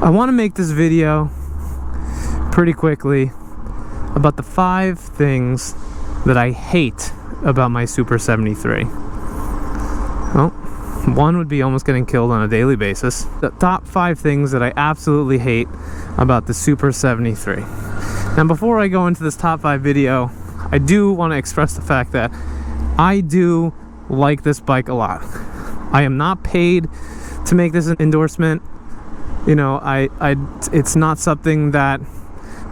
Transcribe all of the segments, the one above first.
I want to make this video pretty quickly about the 5 things that I hate about my Super 73. Well, one would be almost getting killed on a daily basis. The top 5 things that I absolutely hate about the Super 73. Now, before I go into this top 5 video, I do want to express the fact that I do like this bike a lot. I am not paid to make this an endorsement. You know, it's not something that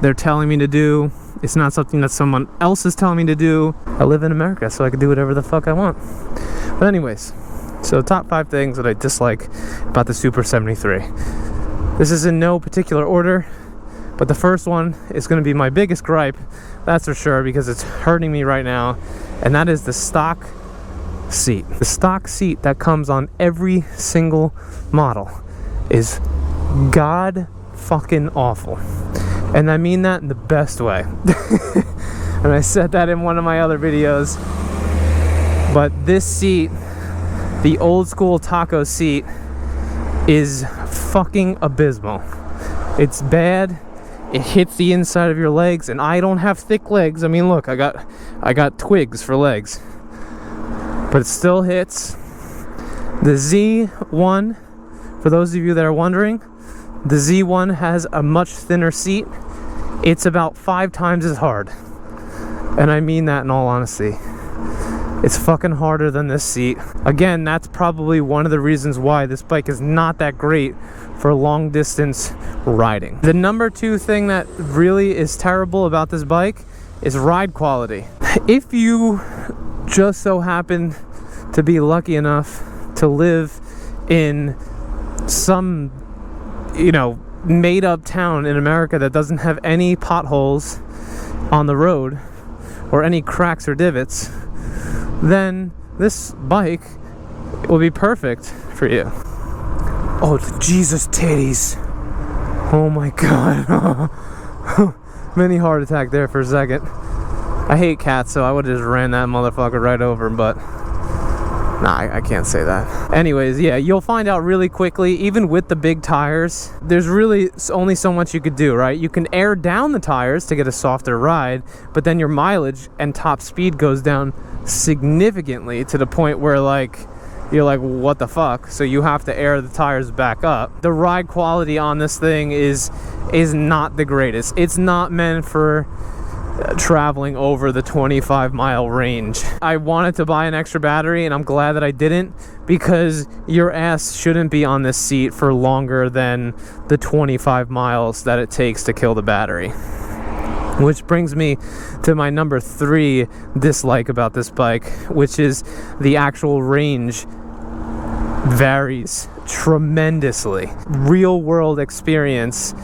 they're telling me to do. It's not something that someone else is telling me to do. I live in America, so I can do whatever the fuck I want. But anyways, so top 5 things that I dislike about the Super 73. This is in no particular order, but the first one is going to be my biggest gripe, that's for sure, because it's hurting me right now, and that is the stock seat. The stock seat that comes on every single model is god fucking awful. And I mean that in the best way. And I said that in one of my other videos. But this seat, the old school taco seat, is fucking abysmal. It's bad. It hits the inside of your legs, and I don't have thick legs. I mean, look, I got twigs for legs. But it still hits. The Z1, for those of you that are wondering, the Z1 has a much thinner seat. It's about 5 times as hard. And I mean that in all honesty. It's fucking harder than this seat. Again, that's probably one of the reasons why this bike is not that great for long distance riding. The number 2 thing that really is terrible about this bike is ride quality. If you just so happen to be lucky enough to live in some, made up town in America that doesn't have any potholes on the road or any cracks or divots, then this bike will be perfect for you. Oh, Jesus titties. Oh my God. Mini heart attack there for a second. I hate cats, so I would have just ran that motherfucker right over, but nah, I can't say that. Anyways, yeah, you'll find out really quickly, even with the big tires, there's really only so much you could do, right? You can air down the tires to get a softer ride, but then your mileage and top speed goes down significantly to the point where, you're like, what the fuck? So you have to air the tires back up. The ride quality on this thing is not the greatest. It's not meant for traveling over the 25-mile range. I wanted to buy an extra battery, and I'm glad that I didn't, because your ass shouldn't be on this seat for longer than the 25 miles that it takes to kill the battery. Which brings me to my number 3 dislike about this bike, which is the actual range varies tremendously. Real world experience,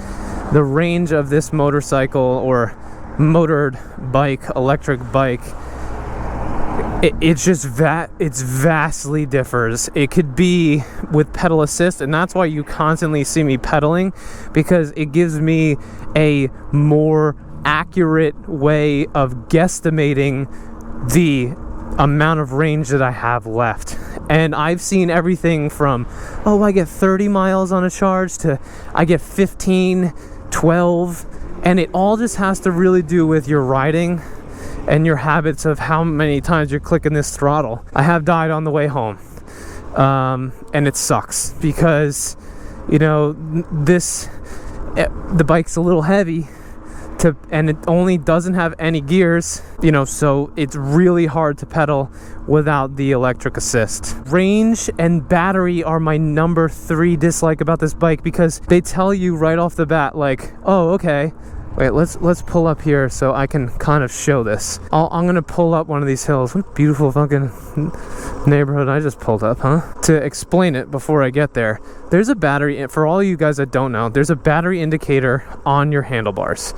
the range of this motorcycle or motored bike, electric bike, it's vastly differs. It could be with pedal assist, and that's why you constantly see me pedaling, because it gives me a more accurate way of guesstimating the amount of range that I have left. And I've seen everything from, I get 30 miles on a charge, to I get 15, 12, and it all just has to really do with your riding and your habits of how many times you're clicking this throttle. I have died on the way home, and it sucks because the bike's a little heavy, and it only doesn't have any gears, so it's really hard to pedal without the electric assist. Range and battery are my number 3 dislike about this bike, because they tell you right off the bat, okay, wait, let's pull up here so I can kind of show this. I'm gonna pull up one of these hills. What a beautiful fucking neighborhood I just pulled up, huh? To explain it before I get there, there's a battery, for all you guys that don't know, there's a battery indicator on your handlebars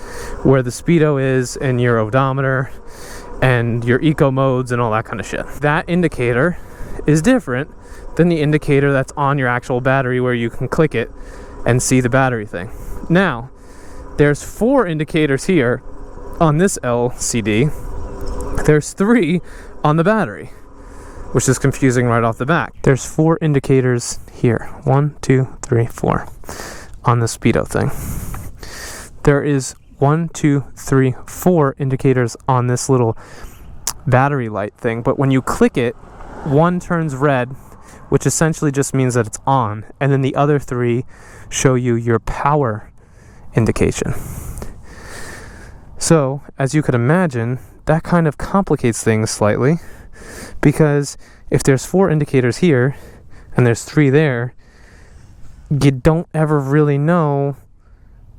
where the speedo is, and your odometer and your eco modes and all that kind of shit. That indicator is different than the indicator that's on your actual battery, where you can click it and see the battery thing. Now, there's 4 indicators here on this LCD. There's 3 on the battery, which is confusing right off the bat. There's 4 indicators here. 1, 2, 3, 4. on the speedo thing. There is 1, 2, 3, 4 indicators on this little battery light thing, but when you click it, one turns red, which essentially just means that it's on, and then the other 3 show you your power indication. So, as you could imagine, that kind of complicates things slightly, because if there's 4 indicators here and there's 3 there, you don't ever really know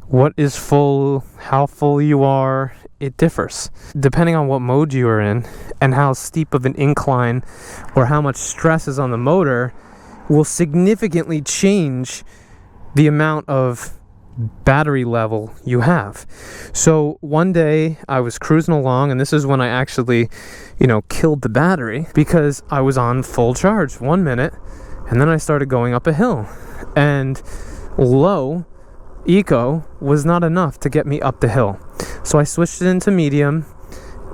what is full, how full you are. It differs depending on what mode you are in, and how steep of an incline or how much stress is on the motor will significantly change the amount of battery level you have. So one day I was cruising along, and this is when I actually, killed the battery, because I was on full charge 1 minute, and then I started going up a hill, and low eco was not enough to get me up the hill. So I switched it into medium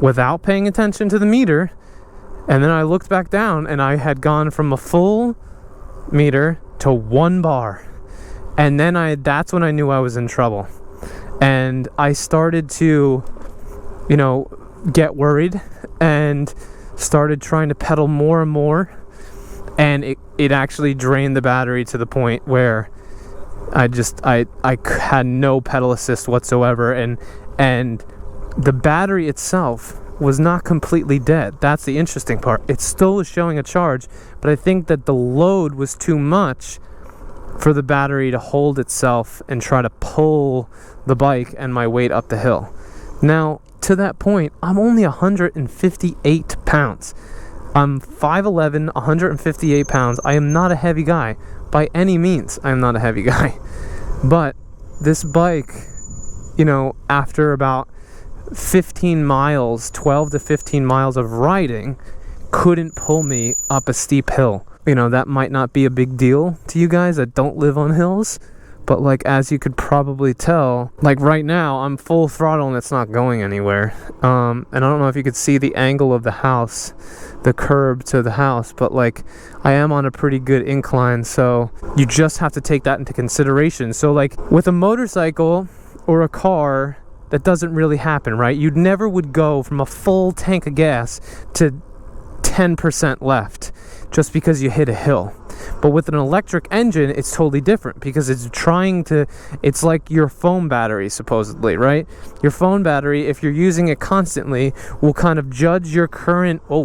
without paying attention to the meter, and then I looked back down and I had gone from a full meter to 1 bar. And then that's when I knew I was in trouble. And I started to, get worried and started trying to pedal more and more. And it actually drained the battery to the point where I had no pedal assist whatsoever, and the battery itself was not completely dead. That's the interesting part. It still was showing a charge, but I think that the load was too much for the battery to hold itself and try to pull the bike and my weight up the hill. Now, to that point, I'm only 158 pounds. I'm 5'11", 158 pounds. I am not a heavy guy. By any means, I am not a heavy guy. But this bike, after about 15 miles, 12 to 15 miles of riding, couldn't pull me up a steep hill. That might not be a big deal to you guys that don't live on hills, but as you could probably tell, right now, I'm full throttle and it's not going anywhere. And I don't know if you could see the angle of the house, the curb to the house, but I am on a pretty good incline, so you just have to take that into consideration. So with a motorcycle or a car, that doesn't really happen, right? You never would go from a full tank of gas to 10% left just because you hit a hill. But with an electric engine, it's totally different, because it's like your phone battery, supposedly, right? Your phone battery, if you're using it constantly, will kind of judge your current your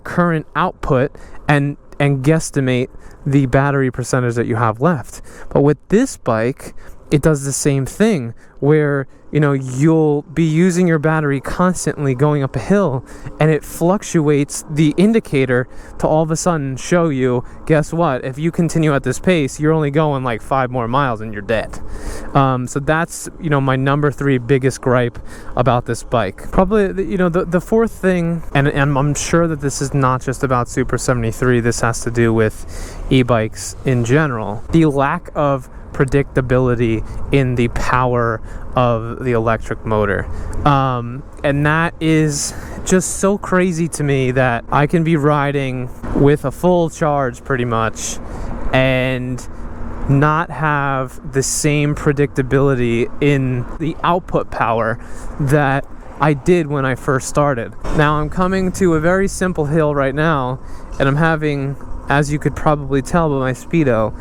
current output and guesstimate the battery percentage that you have left. But with this bike, it does the same thing, where you'll be using your battery constantly going up a hill, and it fluctuates the indicator to all of a sudden show you, guess what, if you continue at this pace, you're only going 5 more miles and you're dead. So that's my number 3 biggest gripe about this bike. Probably the fourth thing, and I'm sure that this is not just about Super 73, this has to do with e-bikes in general, the lack of predictability in the power of the electric motor, and that is just so crazy to me, that I can be riding with a full charge pretty much and not have the same predictability in the output power that I did when I first started. Now I'm coming to a very simple hill right now, and I'm having, as you could probably tell by my speedo,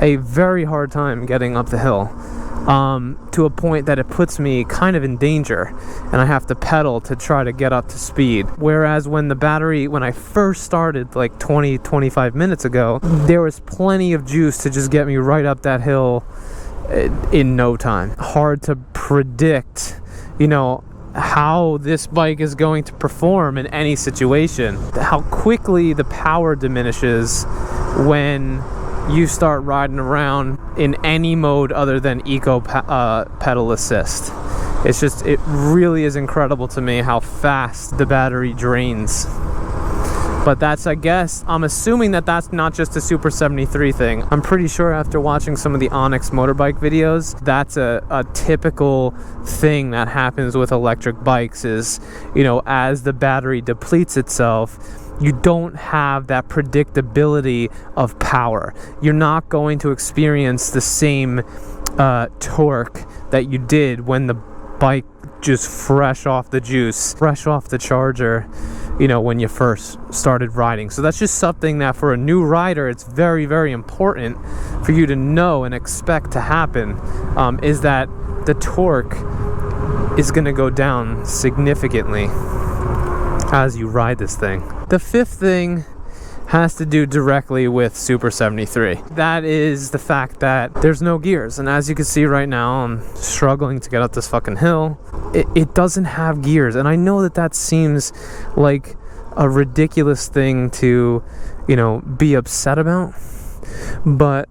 a very hard time getting up the hill, to a point that it puts me kind of in danger, and I have to pedal to try to get up to speed. Whereas when I first started 20-25 minutes ago, there was plenty of juice to just get me right up that hill in no time. Hard to predict, how this bike is going to perform in any situation, how quickly the power diminishes when you start riding around in any mode other than eco pedal assist. It really is incredible to me how fast the battery drains. But I'm assuming that that's not just a Super 73 thing. I'm pretty sure after watching some of the Onyx motorbike videos, that's a typical thing that happens with electric bikes is, as the battery depletes itself, you don't have that predictability of power. You're not going to experience the same torque that you did when the bike just fresh off the juice, fresh off the charger, you know, when you first started riding. So that's just something that for a new rider, it's very, very important for you to know and expect to happen, is that the torque is going to go down significantly as you ride this thing. The fifth thing has to do directly with Super 73. That is the fact that there's no gears. And as you can see right now, I'm struggling to get up this fucking hill. It doesn't have gears. And I know that that seems like a ridiculous thing to, you know, be upset about. But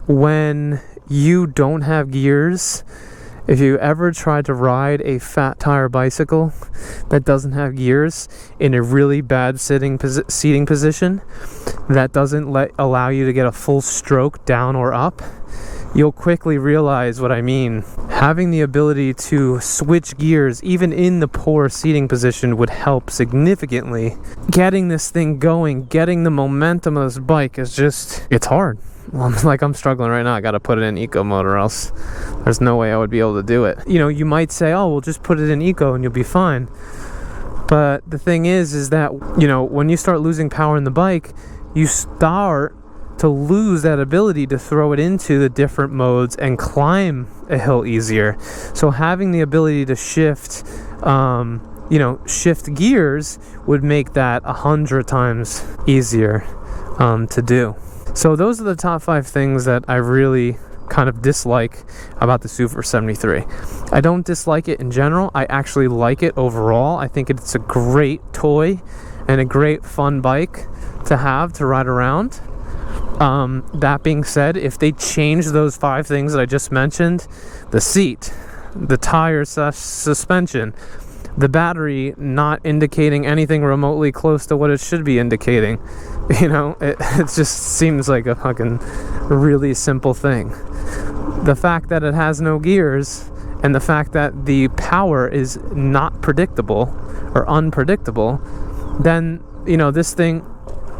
when you don't have gears, if you ever try to ride a fat tire bicycle that doesn't have gears in a really bad seating position, that doesn't allow you to get a full stroke down or up, you'll quickly realize what I mean. Having the ability to switch gears, even in the poor seating position, would help significantly. Getting this thing going, getting the momentum of this bike is just, it's hard. I'm struggling right now. I gotta put it in eco mode or else there's no way I would be able to do it. You know, you might say, oh, well, just put it in eco and you'll be fine. But the thing is that, you know, when you start losing power in the bike, you start to lose that ability to throw it into the different modes and climb a hill easier. So having the ability to shift, shift gears would make that 100 times easier to do. So those are the top 5 things that I really kind of dislike about the Super 73. I don't dislike it in general. I actually like it overall. I think it's a great toy and a great fun bike to have to ride around. That being said, if they change those 5 things that I just mentioned, the seat, the tire suspension, the battery not indicating anything remotely close to what it should be indicating, you know, it just seems like a fucking really simple thing. The fact that it has no gears and the fact that the power is not predictable or unpredictable, then, you know, this thing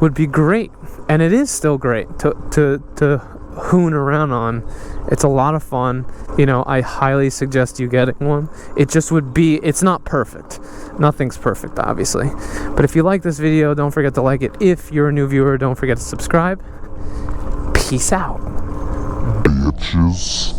would be great. And it is still great to hoon around on. It's a lot of fun. You know, I highly suggest you getting one. It just would be, it's not perfect. Nothing's perfect, obviously. But if you like this video, don't forget to like it. If you're a new viewer, don't forget to subscribe. Peace out, bitches.